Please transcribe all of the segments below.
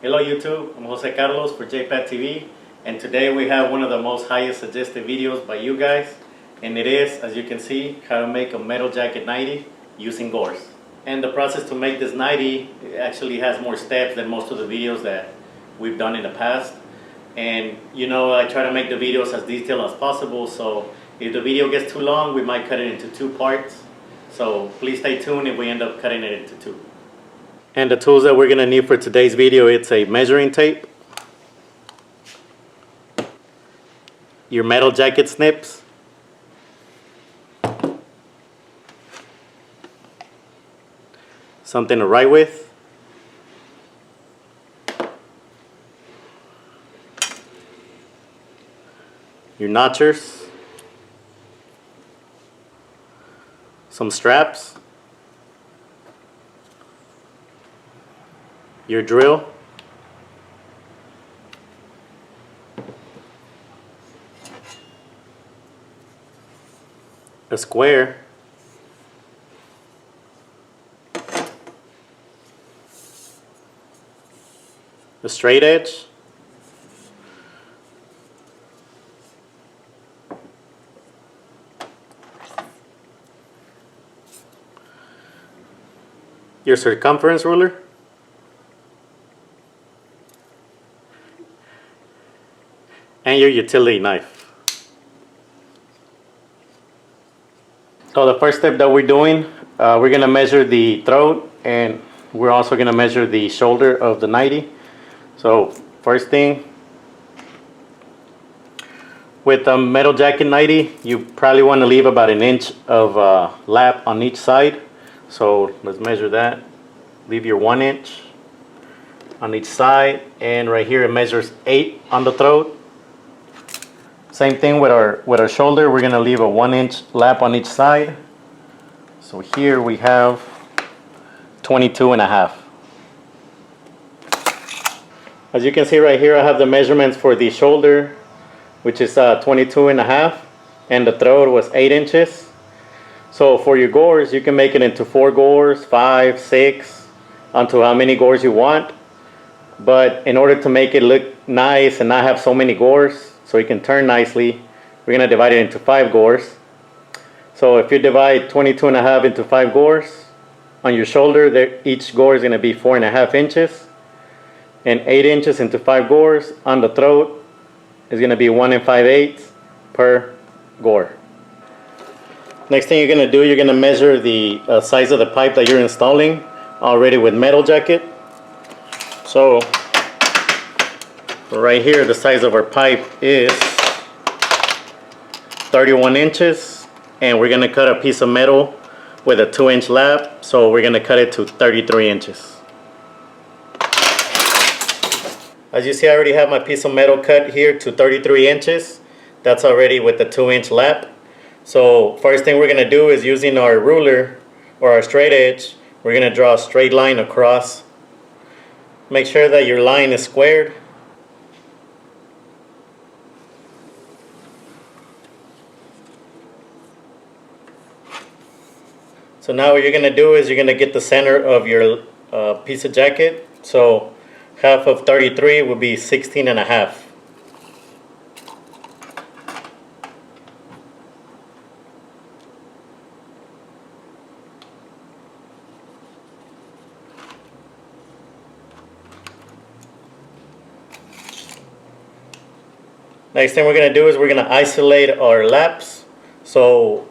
Hello YouTube, I'm Jose Carlos for JPAT TV, and today we have one of the most highest suggested videos by you guys, and it is, as you can see, how to make a metal jacket 90 using gores. And the process to make this 90 actually has more steps than most of the videos that we've done in the past. And you know, I try to make the videos as detailed as possible, so if the video gets too long, we might cut it into two parts. So please stay tuned if we end up cutting it into two. And the tools that we're going to need for today's video, it's a measuring tape, your metal jacket snips, something to write with, your notchers, some straps, your drill, a square, a straight edge, your circumference ruler, and your utility knife. So the first step that we're doing, we're going to measure the throat, and we're also going to measure the shoulder of the 90. So first thing, with a metal jacket 90, you probably want to leave about an inch of lap on each side. So let's measure that. Leave your 1 inch on each side, and right here it measures 8 on the throat. Same thing with our shoulder. We're gonna leave a 1 inch lap on each side. So here we have 22.5. As you can see right here, I have the measurements for the shoulder, which is 22.5, and the throat was 8 inches. So for your gores, you can make it into 4 gores, 5, 6, onto how many gores you want. But in order to make it look nice and not have so many gores, so it can turn nicely, we're going to divide it into 5 gores. So if you divide 22.5 into 5 gores, on your shoulder, each gore is going to be 4.5 inches. And 8 inches into 5 gores on the throat is going to be 1 5/8 per gore. Next thing you're going to do, you're going to measure the size of the pipe that you're installing already with metal jacket. So right here, the size of our pipe is 31 inches, and we're going to cut a piece of metal with a 2-inch lap, so we're going to cut it to 33 inches. As you see, I already have my piece of metal cut here to 33 inches. That's already with the 2-inch lap. So first thing we're going to do is, using our ruler or our straight edge, we're going to draw a straight line across. Make sure that your line is squared. So now what you're going to do is you're going to get the center of your piece of jacket. So half of 33 would be 16.5. Next thing we're going to do is we're going to isolate our laps. So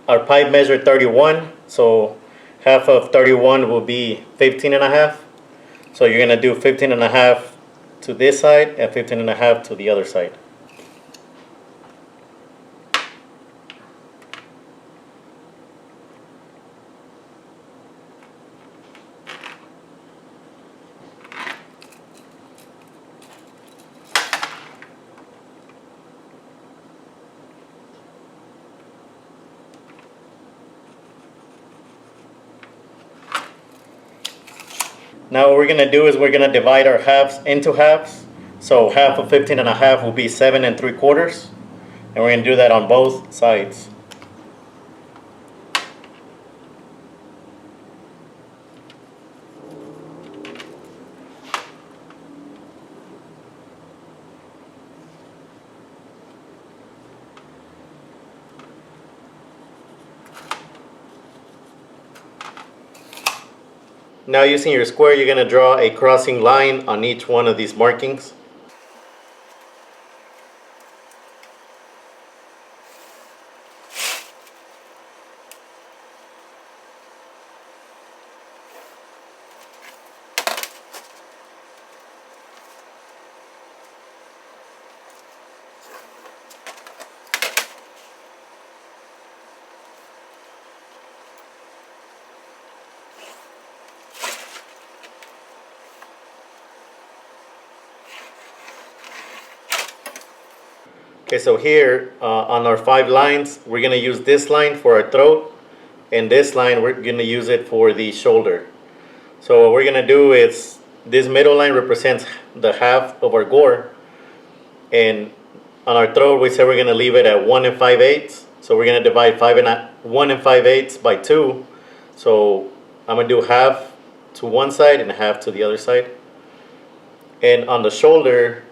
our pipe measured 31, so half of 31 will be 15.5. So you're going to do 15.5 to this side and 15.5 to the other side. Now what we're going to do is we're going to divide our halves into halves. So half of 15.5 will be 7 3/4. And we're going to do that on both sides. Now using your square, you're going to draw a crossing line on each one of these markings. Okay, so here on our 5 lines, we're going to use this line for our throat, and this line we're going to use it for the shoulder. So what we're going to do is, this middle line represents the half of our gore, and on our throat we said we're going to leave it at 1 5/8. So we're going to divide 1 5/8 by 2. So I'm going to do half to one side and half to the other side. And on the shoulder,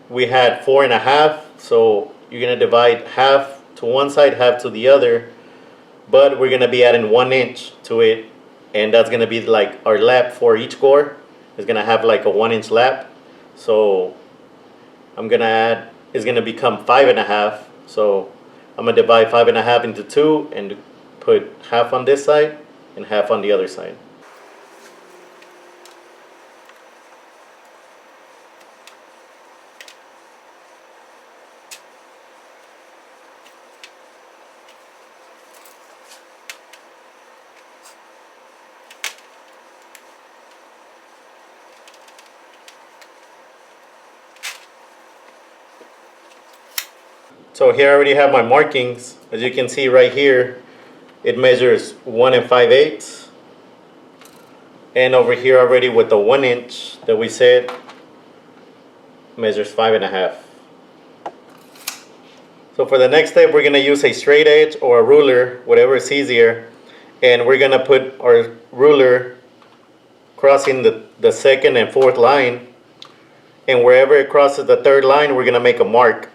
we had 4 1/2, so you're going to divide half to one side, half to the other, but we're going to be adding 1 inch to it, and that's going to be like our lap for each gore. It's going to have like a 1 inch lap, so I'm going to add, it's going to become 5 1/2, so I'm going to divide 5 1/2 into 2 and put half on this side and half on the other side. So here I already have my markings. As you can see right here, it measures 1 5/8. And over here already with the 1 inch that we said, measures 5 1/2. So for the next step, we're going to use a straight edge or a ruler, whatever is easier. And we're going to put our ruler crossing the second and fourth line. And wherever it crosses the third line, we're going to make a mark.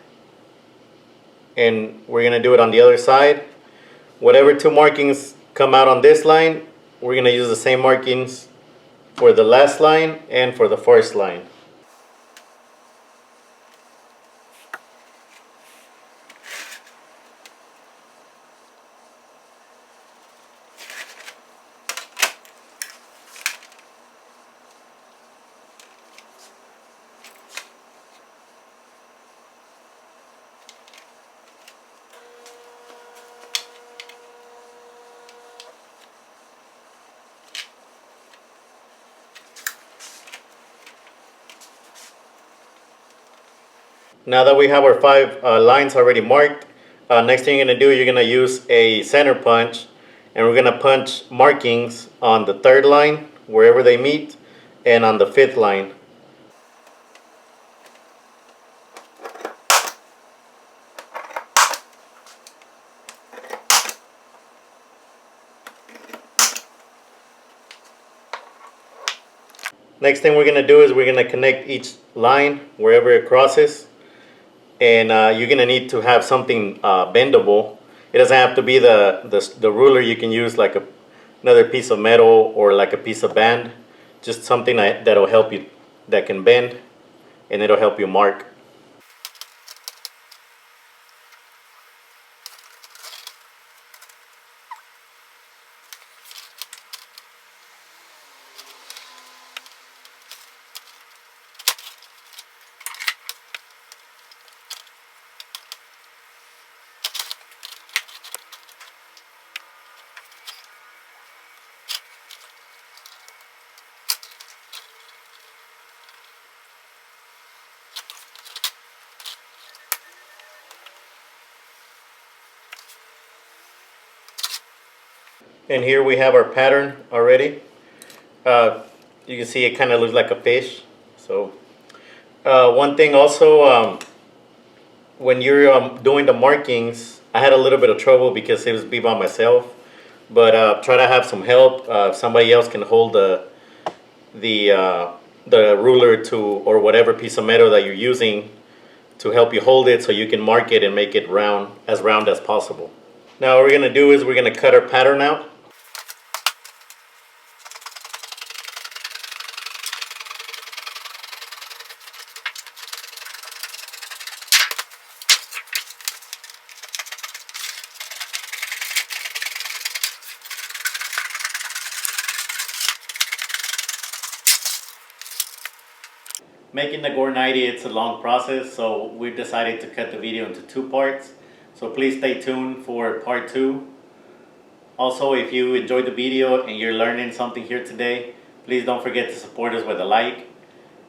And we're going to do it on the other side. Whatever 2 markings come out on this line, we're going to use the same markings for the last line and for the first line. Now that we have our 5 lines already marked, next thing you're going to do, you're going to use a center punch, and we're going to punch markings on the 3rd line, wherever they meet, and on the 5th line. Next thing we're going to do is we're going to connect each line wherever it crosses. And you're going to need to have something bendable. It doesn't have to be the ruler. You can use like another piece of metal or like a piece of band. Just something that'll help you, that can bend, and it'll help you mark. And here we have our pattern already. You can see it kind of looks like a fish. So one thing also, when you're doing the markings, I had a little bit of trouble because it was be by myself. But try to have some help. Somebody else can hold the ruler to, or whatever piece of metal that you're using, to help you hold it so you can mark it and make it round as possible. Now what we're going to do is we're going to cut our pattern out. Making the gore 90, it's a long process, so we decided to cut the video into 2 parts. So please stay tuned for part 2. Also, if you enjoyed the video and you're learning something here today, please don't forget to support us with a like.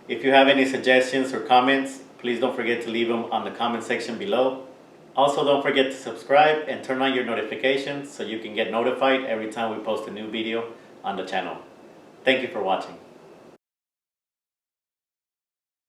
If you have any suggestions or comments, please don't forget to leave them on the comment section below. Also, don't forget to subscribe and turn on your notifications so you can get notified every time we post a new video on the channel. Thank you for watching.